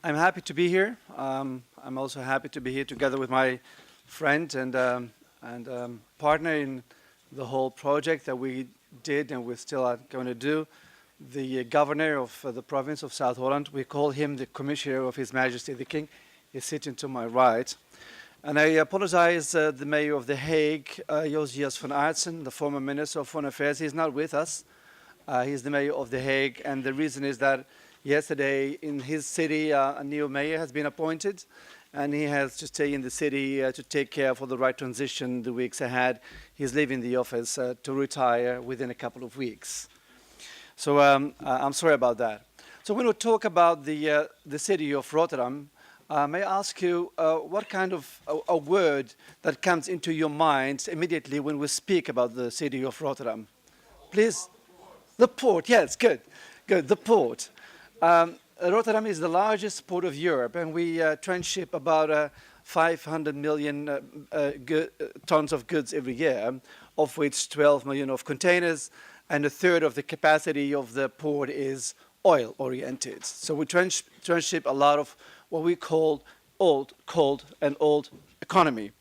I'm happy to be here. I'm also happy to be here together with my friend and partner in the whole project that we did and we still are going to do. The governor of the province of South Holland, we call him the commissioner of His Majesty the King. He's sitting to my right. And I apologize, the mayor of The Hague, Josias van Aartsen, the former minister of Foreign Affairs. He's not with us. He's the mayor of The Hague, and the reason is that yesterday in his city a new mayor has been appointed, and he has to stay in the city to take care for the right transition the weeks ahead. He's leaving the office to retire within a couple of weeks. So I'm sorry about that. So when we talk about the city of Rotterdam, may I ask you what kind of a word that comes into your mind immediately when we speak about the city of Rotterdam? Please. The port, yes, good, the port. Rotterdam is the largest port of Europe, and we transship about 500 million tons of goods every year, of which 12 million of containers, and a third of the capacity of the port is oil-oriented. So we transship a lot of what we call old economy.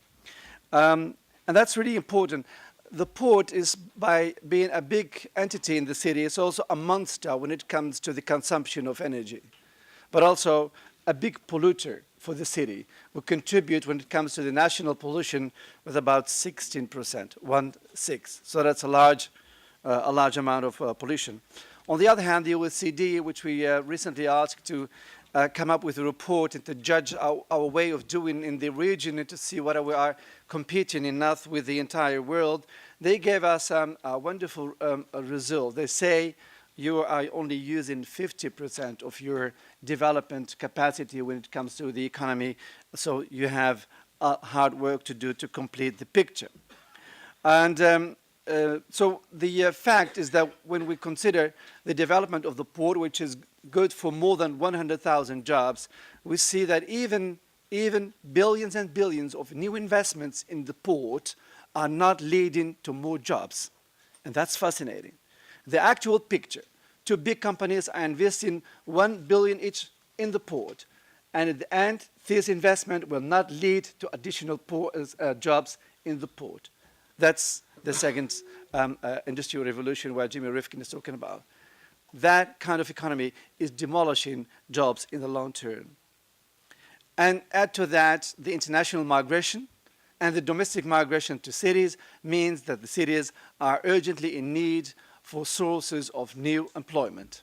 And that's really important. The port is, by being a big entity in the city, it's also a monster when it comes to the consumption of energy, but also a big polluter for the city. We contribute when it comes to the national pollution with about 16%, 1/6. So that's a large amount of pollution. On the other hand, the OECD, which we recently asked to come up with a report and to judge our way of doing in the region and to see whether we are competing enough with the entire world, they gave us a wonderful result. They say you are only using 50% of your development capacity when it comes to the economy, so you have hard work to do to complete the picture. And so the fact is that when we consider the development of the port, which is good for more than 100,000 jobs, we see that even billions and billions of new investments in the port are not leading to more jobs. And that's fascinating. The actual picture, two big companies are investing 1 billion each in the port, and at the end, this investment will not lead to additional jobs in the port. That's the second industrial revolution where Jimmy Rifkin is talking about. That kind of economy is demolishing jobs in the long term. And add to that the international migration and the domestic migration to cities means that the cities are urgently in need for sources of new employment.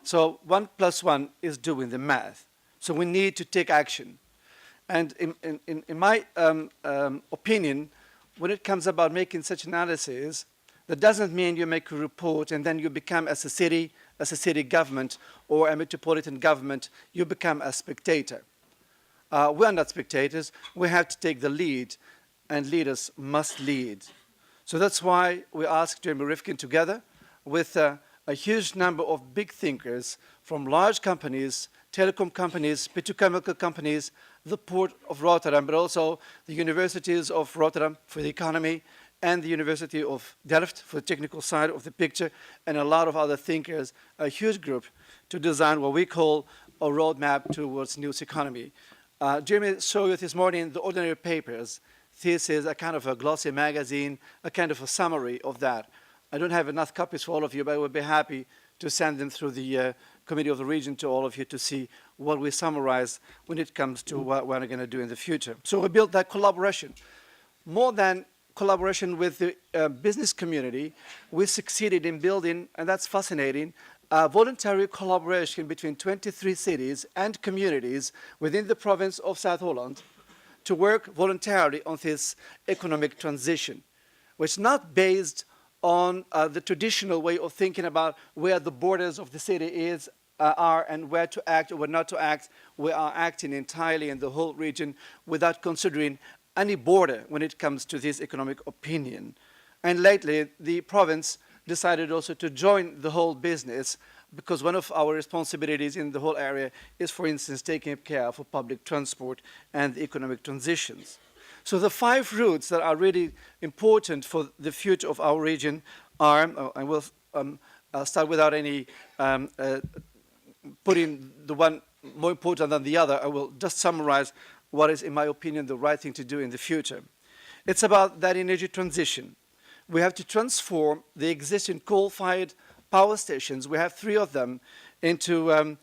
So 1 + 1 is doing the math. So we need to take action. And in my opinion, when it comes about making such analysis, that doesn't mean you make a report and then you become, as a city government or a metropolitan government, you become a spectator. We are not spectators. We have to take the lead, and leaders must lead. So that's why we asked Jeremy Rifkin, together with a huge number of big thinkers from large companies, telecom companies, petrochemical companies, the Port of Rotterdam, but also the universities of Rotterdam for the economy, and the University of Delft for the technical side of the picture, and a lot of other thinkers, a huge group, to design what we call a roadmap towards news economy. Jeremy showed you this morning the ordinary papers. This is a kind of a glossy magazine, a kind of a summary of that. I don't have enough copies for all of you, but I would be happy to send them through the Committee of the Region to all of you to see what we summarize when it comes to what we're going to do in the future. So we built that collaboration. More than collaboration with the business community, we succeeded in building, and that's fascinating, a voluntary collaboration between 23 cities and communities within the province of South Holland to work voluntarily on this economic transition, which is not based on the traditional way of thinking about where the borders of the city are and where to act or where not to act. We are acting entirely in the whole region without considering any border when it comes to this economic opinion. And lately, the province decided also to join the whole business, because one of our responsibilities in the whole area is, for instance, taking care for public transport and economic transitions. So the 5 routes that are really important for the future of our region are, I will start without any putting the one more important than the other. I will just summarize what is, in my opinion, the right thing to do in the future. It's about that energy transition. We have to transform the existing coal-fired power stations, we have 3 of them, into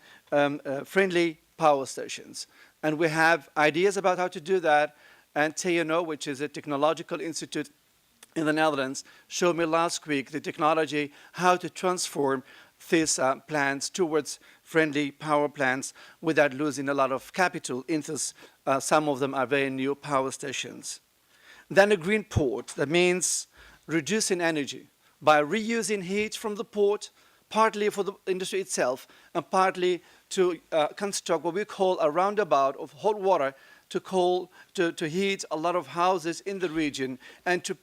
friendly power stations. And we have ideas about how to do that. And TNO, which is a technological institute in the Netherlands, showed me last week the technology, how to transform these plants towards friendly power plants without losing a lot of capital in this. Some of them are very new power stations. Then a green port, that means reducing energy by reusing heat from the port, partly for the industry itself, and partly to construct what we call a roundabout of hot water to heat a lot of houses in the region and to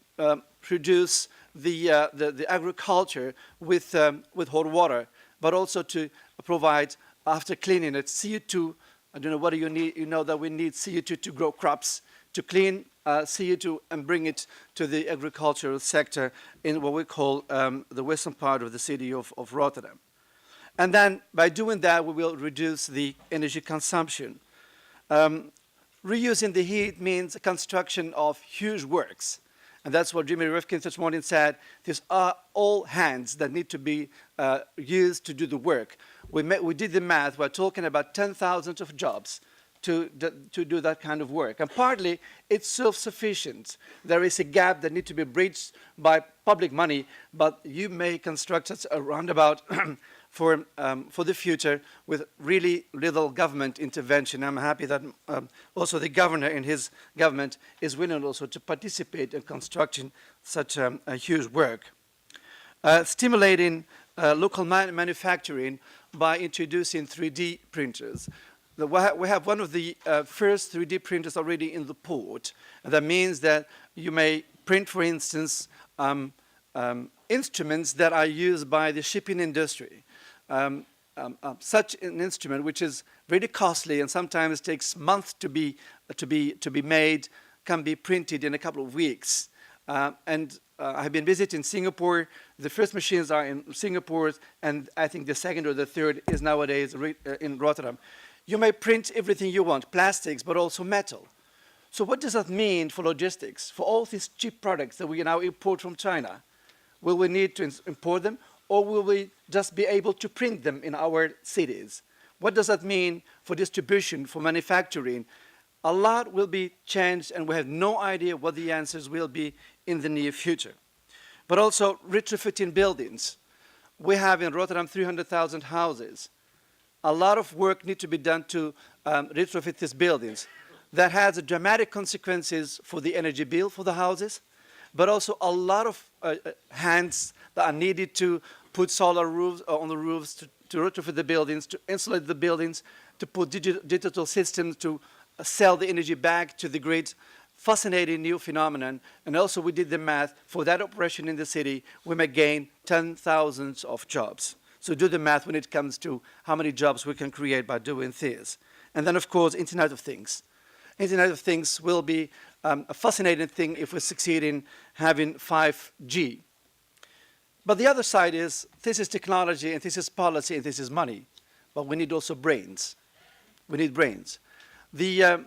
produce the agriculture with hot water, but also to provide, after cleaning it, CO2. I don't know what you need. You know that we need CO2 to grow crops, to clean CO2 and bring it to the agricultural sector in what we call the western part of the city of Rotterdam. And then by doing that, we will reduce the energy consumption. Reusing the heat means the construction of huge works. And that's what Jimmy Rifkin this morning said. These are all hands that need to be used to do the work. We did the math. We're talking about 10,000 of jobs to do that kind of work. And partly, it's self-sufficient. There is a gap that needs to be bridged by public money, but you may construct a roundabout for the future with really little government intervention. I'm happy that also the governor in his government is willing also to participate in constructing such a huge work. Stimulating local manufacturing by introducing 3D printers. We have one of the first 3D printers already in the port. And that means that you may print, for instance, instruments that are used by the shipping industry. Such an instrument, which is very costly and sometimes takes months to be made, can be printed in a couple of weeks. I've been visiting Singapore. The first machines are in Singapore, and I think the second or the third is nowadays in Rotterdam. You may print everything you want, plastics, but also metal. So what does that mean for logistics? For all these cheap products that we now import from China, will we need to import them, or will we just be able to print them in our cities? What does that mean for distribution, for manufacturing? A lot will be changed, and we have no idea what the answers will be in the near future. But also retrofitting buildings. We have in Rotterdam 300,000 houses. A lot of work needs to be done to retrofit these buildings. That has dramatic consequences for the energy bill for the houses, but also a lot of hands that are needed to put solar roofs on the roofs, to retrofit the buildings, to insulate the buildings, to put digital systems to sell the energy back to the grid. Fascinating new phenomenon. And also we did the math. For that operation in the city, we may gain 10,000 of jobs. So do the math when it comes to how many jobs we can create by doing this. And then, of course, Internet of Things. Internet of Things will be a fascinating thing if we succeed in having 5G. But the other side is, this is technology, and this is policy, and this is money. But we need also brains. We need brains. The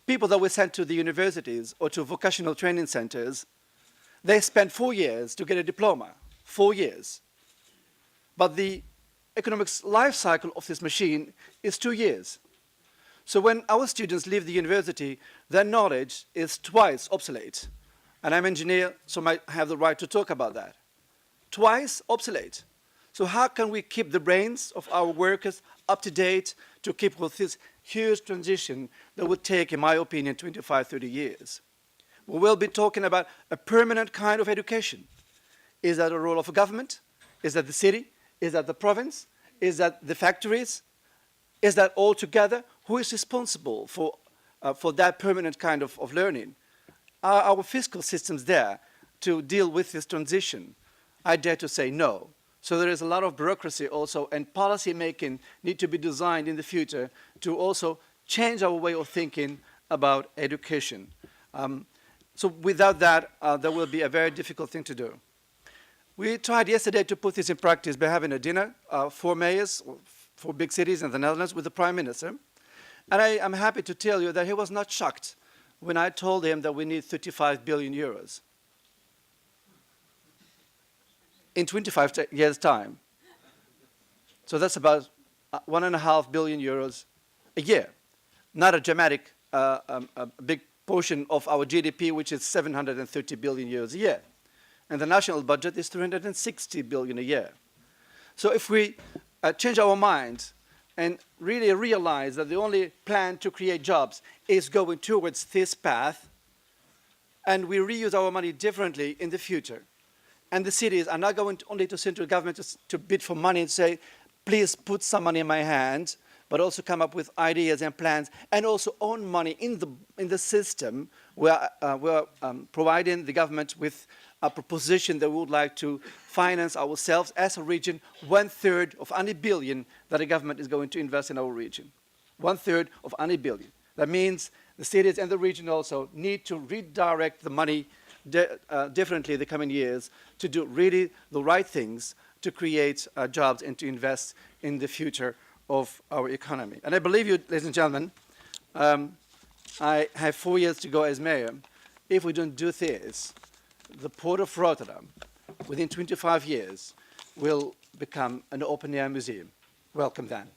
people that we send to the universities or to vocational training centers, they spend 4 years to get a diploma. 4 years. But the economics life cycle of this machine is 2 years. So when our students leave the university, their knowledge is twice obsolete. And I'm an engineer, so I have the right to talk about that. Twice obsolete. So how can we keep the brains of our workers up to date to keep with this huge transition that would take, in my opinion, 25, 30 years? We will be talking about a permanent kind of education. Is that a role of a government? Is that the city? Is that the province? Is that the factories? Is that all together? Who is responsible for that permanent kind of learning? Are our fiscal systems there to deal with this transition? I dare to say no. So there is a lot of bureaucracy also, and policy making need to be designed in the future to also change our way of thinking about education. So without that, there will be a very difficult thing to do. We tried yesterday to put this in practice by having a dinner, 4 mayors, for big cities in the Netherlands with the Prime Minister. And I am happy to tell you that he was not shocked when I told him that we need 35 billion euros in 25 years' time. So that's about 1.5 billion euros a year. Not a dramatic, big portion of our GDP, which is 730 billion euros a year. And the national budget is 360 billion a year. So if we change our minds and really realize that the only plan to create jobs is going towards this path, and we reuse our money differently in the future, and the cities are not going only to central government to bid for money and say, please put some money in my hand, but also come up with ideas and plans, and also own money in the system. We're providing the government with a proposition that we would like to finance ourselves as a region 1/3 of any billion that the government is going to invest in our region. 1/3 of any billion. That means the cities and the region also need to redirect the money differently in the coming years to do really the right things to create jobs and to invest in the future of our economy. And I believe you, ladies and gentlemen, I have 4 years to go as mayor. If we don't do this, the Port of Rotterdam, within 25 years, will become an open-air museum. Welcome then.